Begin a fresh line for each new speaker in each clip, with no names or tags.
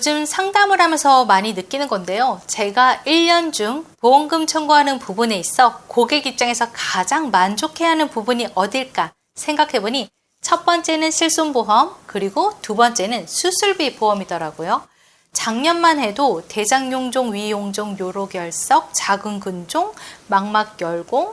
요즘 상담을 하면서 많이 느끼는 건데요. 제가 1년 중 보험금 청구하는 부분에 있어 고객 입장에서 가장 만족해하는 부분이 어딜까 생각해보니 첫 번째는 실손보험, 그리고 두 번째는 수술비 보험이더라고요. 작년만 해도 대장용종, 위용종, 요로결석, 자궁근종, 망막열공,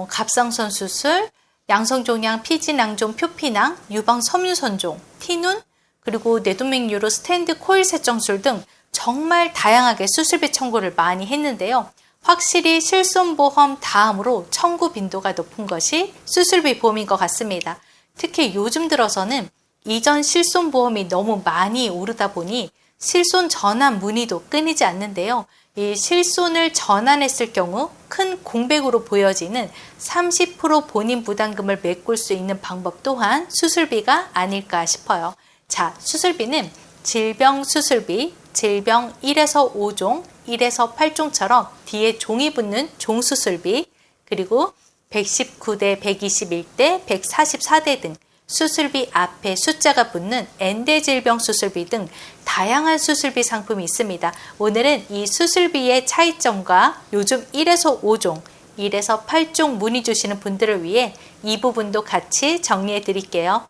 갑상선 수술, 양성종양, 피진낭종, 표피낭, 유방 섬유선종, 티눈, 그리고 뇌동맥류로 스탠드 코일 세정술 등 정말 다양하게 수술비 청구를 많이 했는데요. 확실히 실손보험 다음으로 청구 빈도가 높은 것이 수술비 보험인 것 같습니다. 특히 요즘 들어서는 이전 실손보험이 너무 많이 오르다 보니 실손 전환 문의도 끊이지 않는데요. 이 실손을 전환했을 경우 큰 공백으로 보여지는 30% 본인 부담금을 메꿀 수 있는 방법 또한 수술비가 아닐까 싶어요. 자, 수술비는 질병 수술비, 질병 1에서 5종, 1에서 8종처럼 뒤에 종이 붙는 종수술비, 그리고 119대, 121대, 144대 등 수술비 앞에 숫자가 붙는 N대 질병 수술비 등 다양한 수술비 상품이 있습니다. 오늘은 이 수술비의 차이점과 요즘 1에서 5종, 1에서 8종 문의 주시는 분들을 위해 이 부분도 같이 정리해 드릴게요.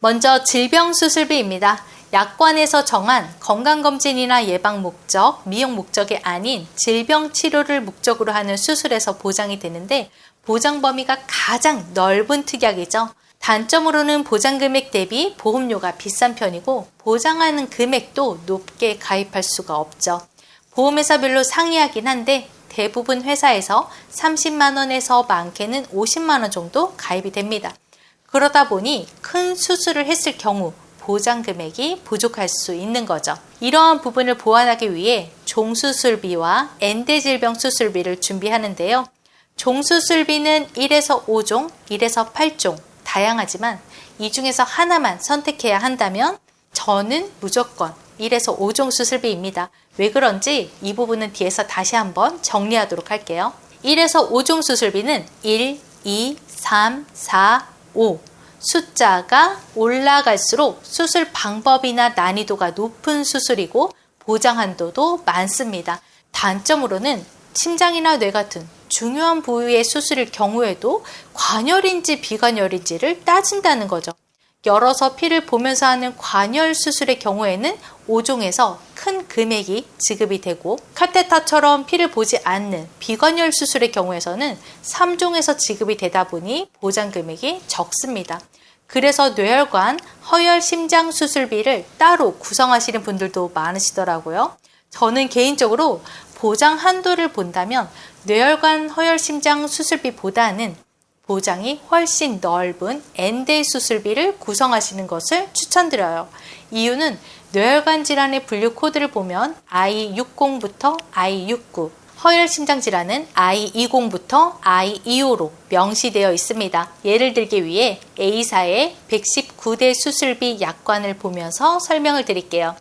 먼저 질병 수술비입니다. 약관에서 정한 건강검진이나 예방 목적, 미용 목적이 아닌 질병 치료를 목적으로 하는 수술에서 보장이 되는데 보장 범위가 가장 넓은 특약이죠. 단점으로는 보장 금액 대비 보험료가 비싼 편이고 보장하는 금액도 높게 가입할 수가 없죠. 보험회사별로 상이하긴 한데 대부분 회사에서 30만 원에서 많게는 50만 원 정도 가입이 됩니다. 그러다 보니 큰 수술을 했을 경우 보장 금액이 부족할 수 있는 거죠. 이러한 부분을 보완하기 위해 종수술비와 N대 질병 수술비를 준비하는데요. 종수술비는 1에서 5종, 1에서 8종 다양하지만 이 중에서 하나만 선택해야 한다면 저는 무조건 1에서 5종 수술비입니다. 왜 그런지 이 부분은 뒤에서 다시 한번 정리하도록 할게요. 1에서 5종 수술비는 1, 2, 3, 4, 5 숫자가 올라갈수록 수술 방법이나 난이도가 높은 수술이고 보장 한도도 많습니다. 단점으로는 심장이나 뇌 같은 중요한 부위의 수술일 경우에도 관열인지 비관열인지를 따진다는 거죠. 열어서 피를 보면서 하는 관열 수술의 경우에는 5종에서 큰 금액이 지급이 되고 카테터처럼 피를 보지 않는 비관열 수술의 경우에서는 3종에서 지급이 되다 보니 보장 금액이 적습니다. 그래서 뇌혈관, 허혈 심장 수술비를 따로 구성하시는 분들도 많으시더라고요. 저는 개인적으로 보장 한도를 본다면 뇌혈관, 허혈 심장 수술비보다는 보장이 훨씬 넓은 N대 수술비를 구성하시는 것을 추천드려요. 이유는 뇌혈관 질환의 분류 코드를 보면 I60부터 I69, 허혈 심장 질환은 I20부터 I25로 명시되어 있습니다. 예를 들기 위해 A사의 119대 수술비 약관을 보면서 설명을 드릴게요.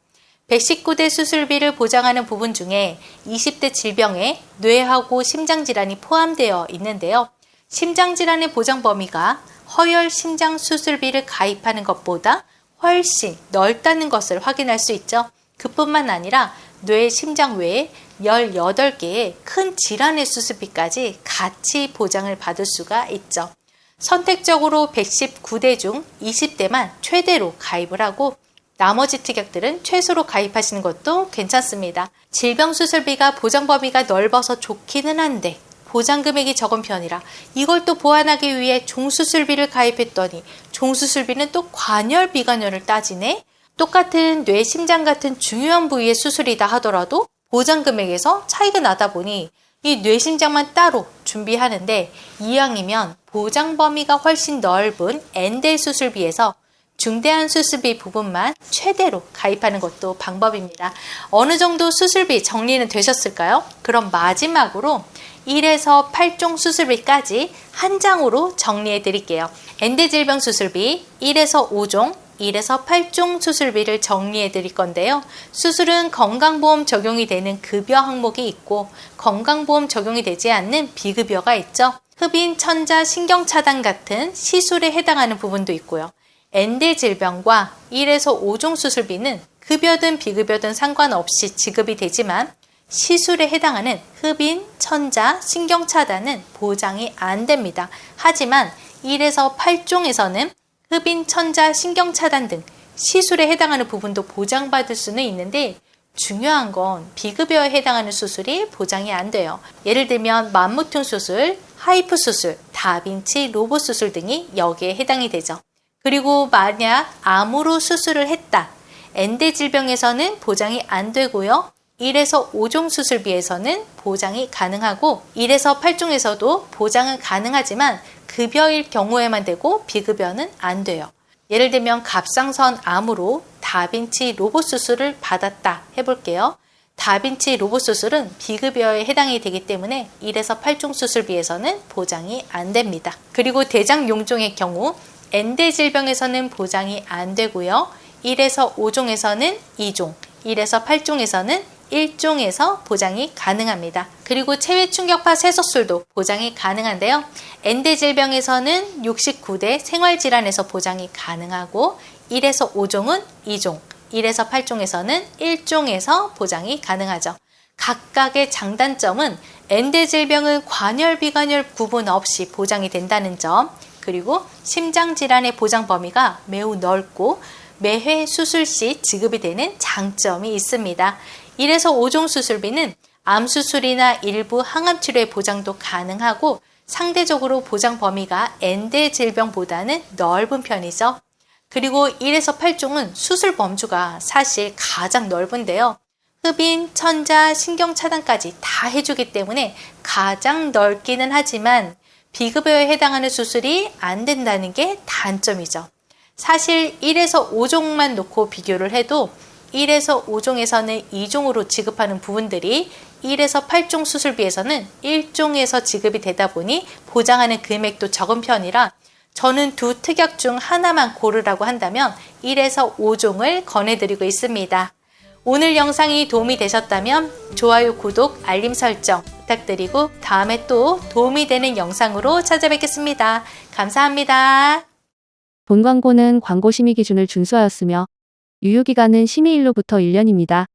119대 수술비를 보장하는 부분 중에 20대 질병에 뇌하고 심장질환이 포함되어 있는데요. 심장질환의 보장 범위가 허혈 심장 수술비를 가입하는 것보다 훨씬 넓다는 것을 확인할 수 있죠. 그뿐만 아니라 뇌, 심장 외에 18개의 큰 질환의 수술비까지 같이 보장을 받을 수가 있죠. 선택적으로 119대 중 20대만 최대로 가입을 하고 나머지 특약들은 최소로 가입하시는 것도 괜찮습니다. 질병 수술비가 보장 범위가 넓어서 좋기는 한데 보장 금액이 적은 편이라 이걸 또 보완하기 위해 종수술비를 가입했더니 종수술비는 또 관열, 비관열을 따지네? 똑같은 뇌, 심장 같은 중요한 부위의 수술이다 하더라도 보장 금액에서 차이가 나다 보니 이 뇌, 심장만 따로 준비하는데 이왕이면 보장 범위가 훨씬 넓은 N대 수술비에서 중대한 수술비 부분만 최대로 가입하는 것도 방법입니다. 어느 정도 수술비 정리는 되셨을까요? 그럼 마지막으로 1에서 8종 수술비까지 한 장으로 정리해 드릴게요. N대 질병 수술비 1에서 5종, 1에서 8종 수술비를 정리해 드릴 건데요. 수술은 건강보험 적용이 되는 급여 항목이 있고 건강보험 적용이 되지 않는 비급여가 있죠. 흡인, 천자, 신경차단 같은 시술에 해당하는 부분도 있고요. N대 질병과 1에서 5종 수술비는 급여든 비급여든 상관없이 지급이 되지만 시술에 해당하는 흡인, 천자, 신경차단은 보장이 안 됩니다. 하지만 1에서 8종에서는 흡인, 천자, 신경차단 등 시술에 해당하는 부분도 보장받을 수는 있는데 중요한 건 비급여에 해당하는 수술이 보장이 안 돼요. 예를 들면 만무퉁 수술, 하이프 수술, 다빈치 로봇 수술 등이 여기에 해당이 되죠. 그리고 만약 암으로 수술을 했다. 엔대 질병에서는 보장이 안 되고요. 1에서 5종 수술비에서는 보장이 가능하고 1에서 8종에서도 보장은 가능하지만 급여일 경우에만 되고 비급여는 안 돼요. 예를 들면 갑상선 암으로 다빈치 로봇 수술을 받았다 해볼게요. 다빈치 로봇 수술은 비급여에 해당이 되기 때문에 1에서 8종 수술비에서는 보장이 안 됩니다. 그리고 대장 용종의 경우 엔대 질병에서는 보장이 안 되고요. 1에서 5종에서는 2종, 1에서 8종에서는 1종에서 보장이 가능합니다. 그리고 체외 충격파 쇠소술도 보장이 가능한데요. 엔대 질병에서는 69대 생활질환에서 보장이 가능하고 1에서 5종은 2종, 1에서 8종에서는 1종에서 보장이 가능하죠. 각각의 장단점은 엔대 질병은 관열, 비관열 구분 없이 보장이 된다는 점, 그리고 심장질환의 보장 범위가 매우 넓고 매회 수술 시 지급이 되는 장점이 있습니다. 1에서 5종 수술비는 암 수술이나 일부 항암 치료의 보장도 가능하고 상대적으로 보장 범위가 엔대 질병보다는 넓은 편이죠. 그리고 1에서 8종은 수술 범주가 사실 가장 넓은데요. 흡인, 천자, 신경차단까지 다 해주기 때문에 가장 넓기는 하지만 비급여에 해당하는 수술이 안 된다는 게 단점이죠. 사실 1에서 5종만 놓고 비교를 해도 1에서 5종에서는 2종으로 지급하는 부분들이 1에서 8종 수술비에서는 1종에서 지급이 되다 보니 보장하는 금액도 적은 편이라 저는 두 특약 중 하나만 고르라고 한다면 1에서 5종을 권해드리고 있습니다. 오늘 영상이 도움이 되셨다면 좋아요, 구독, 알림 설정 부탁드리고 다음에 또 도움이 되는 영상으로 찾아뵙겠습니다. 감사합니다.
본 광고는 광고 심의 기준을 준수하였으며 유효기간은 심의일로부터 1년입니다.